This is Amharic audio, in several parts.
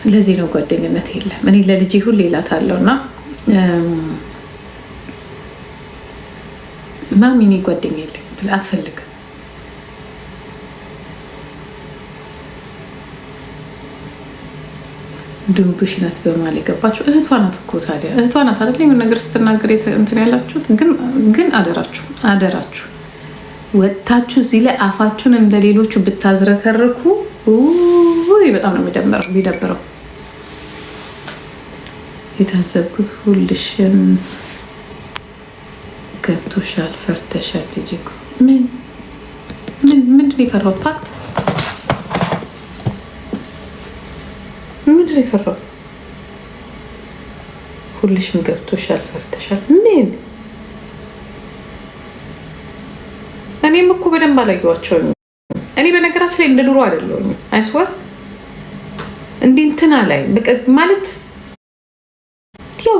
ለዚህ ነው ጓደኝነት የለም። እኔ ለልጄ ሁሌ እላታለሁና ማሚ እኔ ጓደኛ የለኝም አትፈልግም። ድንቡሽ ናት በማል የገባችሁ እህቷ ናት እኮ። ታዲያ እህቷ ናት አይደል? የምን ነገር ስትናገር እንትን ያላችሁት ግን አደራችሁ ወጥታችሁ እዚህ ላይ አፋችሁን እንደሌሎቹ ብታዝረከርኩ በጣም ነው የሚደብረው። የታዘብኩት ሁልሽን ገብቶሻል፣ ፈርተሻል። ልጅ እኮ ምንድን የፈራሁት ፋክት ምንድን የፈራሁት? ሁልሽም ገብቶሻል፣ ፈርተሻል። ምን እኔም እኮ በደንብ አላየኋቸውም። እኔ በነገራችን ላይ እንደ ድሮ አይደለሁም። አይስወር እንዲህ እንትና ላይ ማለት ያው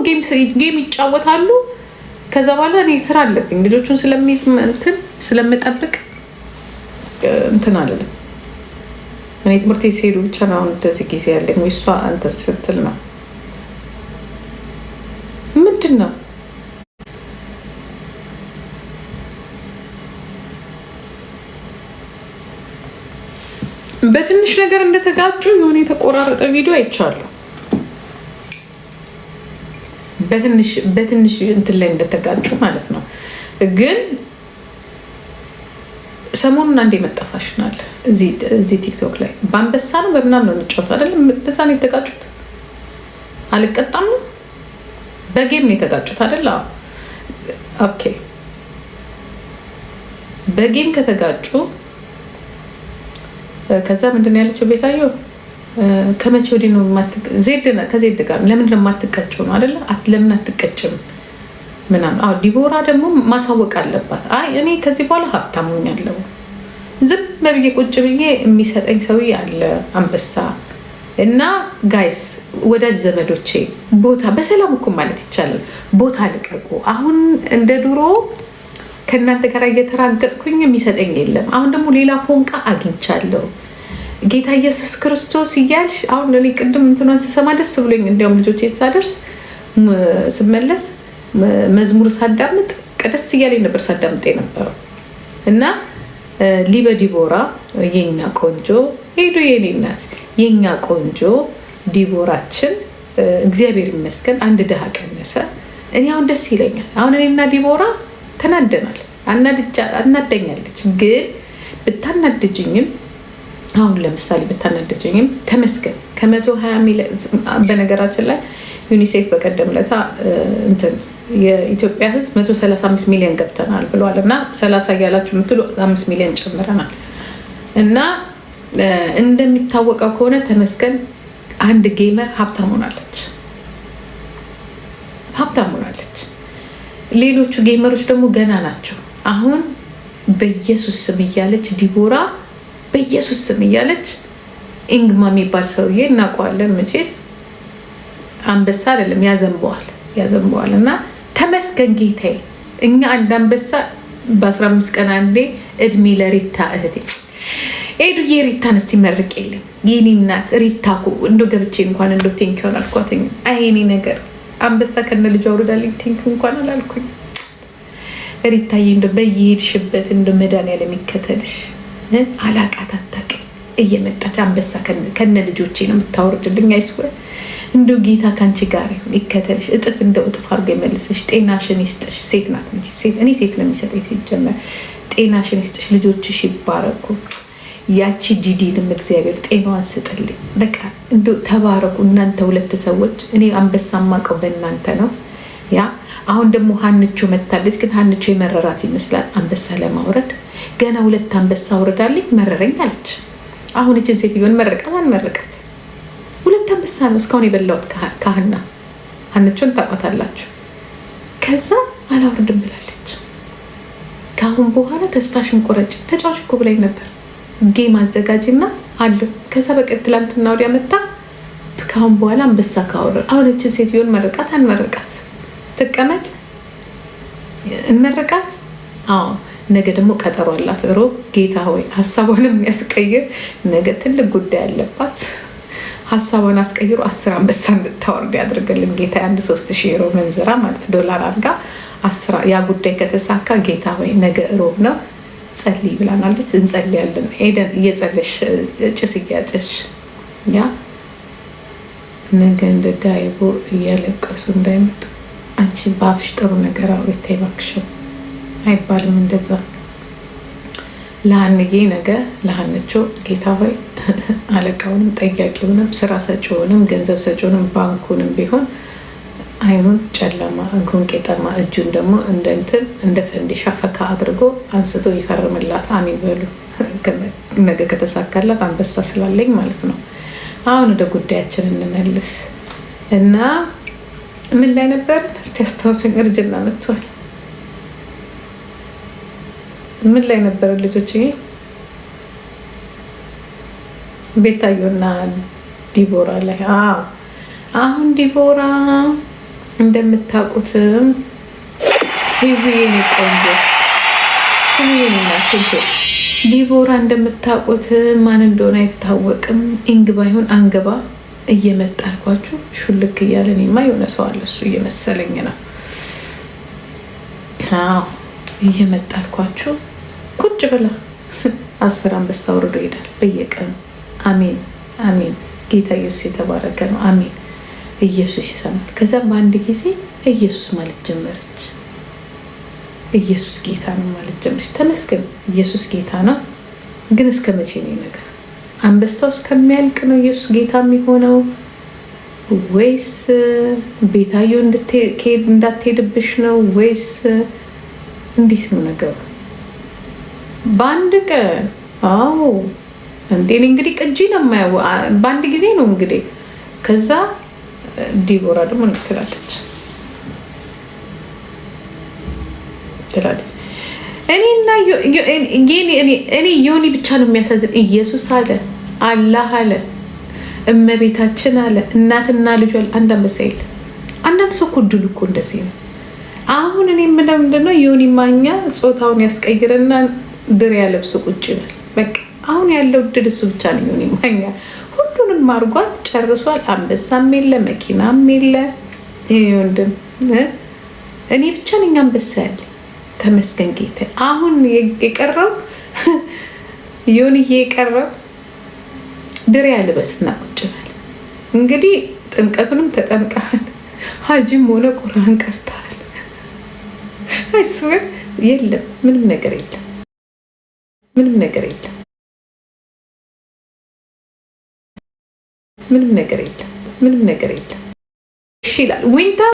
ጌም ይጫወታሉ። ከዛ በኋላ እኔ ስራ አለብኝ ልጆቹን ስለምጠብቅ እንትን አለለም። እኔ ትምህርት ሲሄዱ ብቻ ነው አሁን እንደዚህ ጊዜ ያለኝ። እሷ አንተ ስትል ነው ምንድን ነው በትንሽ ነገር እንደተጋጩ የሆነ የተቆራረጠ ቪዲዮ አይቻለሁ። በትንሽ እንትን ላይ እንደተጋጩ ማለት ነው። ግን ሰሞኑን አንዴ መጠፋሽናል እዚህ ቲክቶክ ላይ በአንበሳ ነው በምናምን ነው እንጫወት አይደለም። በዛ ነው የተጋጩት። አልቀጣም ነው በጌም ነው የተጋጩት አይደል? ኦኬ በጌም ከተጋጩ ከዛ ምንድን ያለችው ቤታየው ከመቼ ወዲህ ነው ከዜድ ጋር ለምንድን ነው የማትቀጭው ነው አይደለ? ለምን አትቀጭም ምናምን። ዲቦራ ደግሞ ማሳወቅ አለባት። አይ እኔ ከዚህ በኋላ ሀብታም ሆኛለሁ፣ ዝም ብዬ ቁጭ ብዬ የሚሰጠኝ ሰውዬ አለ አንበሳ እና ጋይስ ወዳጅ ዘመዶቼ ቦታ በሰላም እኮ ማለት ይቻላል ቦታ ልቀቁ። አሁን እንደ ድሮ ከእናንተ ጋር እየተራገጥኩኝ የሚሰጠኝ የለም። አሁን ደግሞ ሌላ ፎንቃ አግኝቻለሁ። ጌታ ኢየሱስ ክርስቶስ እያልሽ አሁን እኔ ቅድም እንትኗን ስሰማ ደስ ብሎኝ እንዲያውም ልጆቼ ሳደርስ ስመለስ መዝሙር ሳዳምጥ ቀደስ እያለኝ ነበር ሳዳምጥ የነበረው እና ዲቦራ የኛ ቆንጆ ሄዱ የኔ እናት የኛ ቆንጆ ዲቦራችን እግዚአብሔር ይመስገን አንድ ድሃ ቀነሰ። እኔ አሁን ደስ ይለኛል። አሁን እኔና ዲቦራ ተናደናል፣ አናደኛለች። ግን ብታናድጅኝም አሁን ለምሳሌ ብታናድጅኝም ተመስገን ከ120 ሚሊዮን በነገራችን ላይ ዩኒሴፍ በቀደም ለታ እንትን የኢትዮጵያ ሕዝብ 135 ሚሊዮን ገብተናል ብለዋል እና 30 እያላችሁ የምትሉ 5 ሚሊዮን ጨምረናል እና እንደሚታወቀው ከሆነ ተመስገን አንድ ጌመር ሀብታም ሆናለች። ሌሎቹ ጌመሮች ደግሞ ገና ናቸው። አሁን በኢየሱስ ስም እያለች ዲቦራ በኢየሱስ ስም እያለች ኢንግማ የሚባል ሰውዬ እናውቀዋለን መቼስ አንበሳ አይደለም ያዘንበዋል እና ተመስገን ጌታዬ። እኛ አንድ አንበሳ በ15 ቀን አንዴ እድሜ ለሪታ እህቴ ኤዱዬ ሪታን እስቲ መርቅ የለም የኔ እናት ሪታ እኮ እንደው ገብቼ እንኳን እንደው ቴንኪው አላልኳትኝ። አይኔ ነገር አንበሳ ከነ ልጇ አውርዳልኝ ቴንኪው እንኳን አላልኩኝ። ሪታዬ እንደው በየሄድሽበት እንደው መድኃኒዓለም የሚከተልሽ አላቃት አታውቅም። እየመጣች አንበሳ ከነ ልጆቼ ነው የምታወርድልኝ። አይስወ እንደው ጌታ ከአንቺ ጋር ይከተልሽ፣ እጥፍ እንደው እጥፍ አድርጎ የመልስሽ፣ ጤናሽን ይስጥሽ። ሴት ናት እንጂ እኔ ሴት ነው የሚሰጠኝ ሲጀመር። ጤናሽን ይስጥሽ፣ ልጆችሽ ይባረኩ። ያቺ ዲዲንም እግዚአብሔር ጤናዋን ስጥልኝ። በቃ እንደው ተባረኩ እናንተ ሁለት ሰዎች። እኔ አንበሳ ማቀው በእናንተ ነው። ያ አሁን ደግሞ ሀንቾ መታለች። ግን ሀንቾ የመረራት ይመስላል አንበሳ ለማውረድ። ገና 2 አንበሳ አውርዳልኝ መረረኝ አለች። አሁን እችን ሴትዮን መረቃት 2 አንበሳ ነው እስካሁን የበላሁት ካህና ሀንቾን ታውቃታላችሁ። ከዛ አላውርድም ብላለች። ከአሁን በኋላ ተስፋሽን ቆረጭ ተጫዋች እኮ ብላኝ ነበር ጌም አዘጋጅና አለው። ከዛ በቀን ትላንትና ወዲያ መጣ። ከአሁን በኋላ አንበሳ ካወረድ አሁን እችን ሴትዮን መረቃት አንመረቃት ትቀመጥ እንመረቃት። አዎ ነገ ደግሞ ቀጠሮ አላት። ሮብ ጌታ ሆይ ሀሳቧንም የሚያስቀይር ነገ ትልቅ ጉዳይ አለባት። ሀሳቧን አስቀይሮ 10 አንበሳ እንድታወርድ ያድርግልን ጌታ። 3000 ዩሮ መንዝራ ማለት $1 አድርጋ ያ ጉዳይ ከተሳካ ጌታ ወይ ነገ ሮብ ነው ጸልይ ብላናለች። እንጸልያለን። ኤደን እየጸለሽ ጭስ እያጨሽ ያ ነገ እንደ ዳይቦ እያለቀሱ እንዳይመጡ አንቺ በአፍሽ ጥሩ ነገር አውሪታ ይባክሽን። አይባልም እንደዛ። ለሀንዬ ነገ ለሀንቾ ጌታ ሆይ አለቃውንም ጠያቂውንም ስራ ሰጪውንም ገንዘብ ሰጪውንም ባንኩንም ቢሆን አይኑን ጨለማ እግሩን ቄጠማ እጁን ደግሞ እንደ ፈንዲሻ ፈካ አድርጎ አንስቶ ይፈርምላት። አሚን በሉ። ነገ ከተሳካላት አንበሳ ስላለኝ ማለት ነው። አሁን ወደ ጉዳያችን እንመልስ እና ምን ላይ ነበር እስቲ አስታውሱኝ። እርጅና መጥቷል። ምን ላይ ነበር ልጆች? ቤታዮና ዲቦራ ላይ። አሁን ዲቦራ እንደምታውቁትም ህዊዬን ቆንጆ ህዊዬን ናቸው። ዲቦራ እንደምታውቁት ማን እንደሆነ አይታወቅም። እንግባ ይሁን አንገባ እየመጣ አልኳችሁ ሹልክ እያለ እኔማ የሆነ ሰው አለ እሱ እየመሰለኝ ነው። እየመጣ አልኳችሁ ቁጭ ብላ 10 አንበሳ ወርዶ ይሄዳል በየቀኑ። አሜን አሜን። ጌታ ኢየሱስ የተባረከ ነው። አሜን። ኢየሱስ ይሰማል። ከዛም በአንድ ጊዜ ኢየሱስ ማለት ጀመረች። ኢየሱስ ጌታ ነው ማለት ጀመረች። ተመስገን። ኢየሱስ ጌታ ነው። ግን እስከ መቼ ነው ነገር? አንበሳው እስከሚያልቅ ነው ኢየሱስ ጌታ የሚሆነው ወይስ ቤታዮ እንዳትሄድብሽ ነው ወይስ እንዴት ነው ነገሩ? በአንድ ቀን እንዴ እንግዲህ ቅጂ ነው የማየው። በአንድ ጊዜ ነው እንግዲህ። ከዛ ዲቦራ ደግሞ ትላለች እኔ ዮኒ ብቻ ነው የሚያሳዝን። ኢየሱስ አለ፣ አላህ አለ፣ እመቤታችን አለ፣ እናትና ልጇ አንድ አንበሳ የለ። አንዳንድ ሰው እኮ ድሉ እኮ እንደዚህ ነው። አሁን እኔ የምለው ምንድነው ዮኒ ማኛ ጾታውን ያስቀይርና ድሪያ ለብሶ ቁጭ ይላል። በቃ አሁን ያለው ድል እሱ ብቻ ነው። ዮኒ ማኛ ሁሉንም አርጓል፣ ጨርሷል። አንበሳም የለ መኪናም የለ። ወንድም እኔ ብቻ ነኝ አንበሳ ያለ። ተመስገን ጌታ። አሁን የቀረው ዮኒዬ የቀረው ድሪያ ልበስና ቁጭ በል። እንግዲህ ጥምቀቱንም ተጠምቀሃል፣ ሀጂም ሆነ ቁርአን ቀርተሃል። አይስወር የለም ምንም ነገር የለም፣ ምንም ነገር የለም፣ ምንም ነገር የለም፣ ምንም ነገር የለም። እሺ ይላል ዊንታ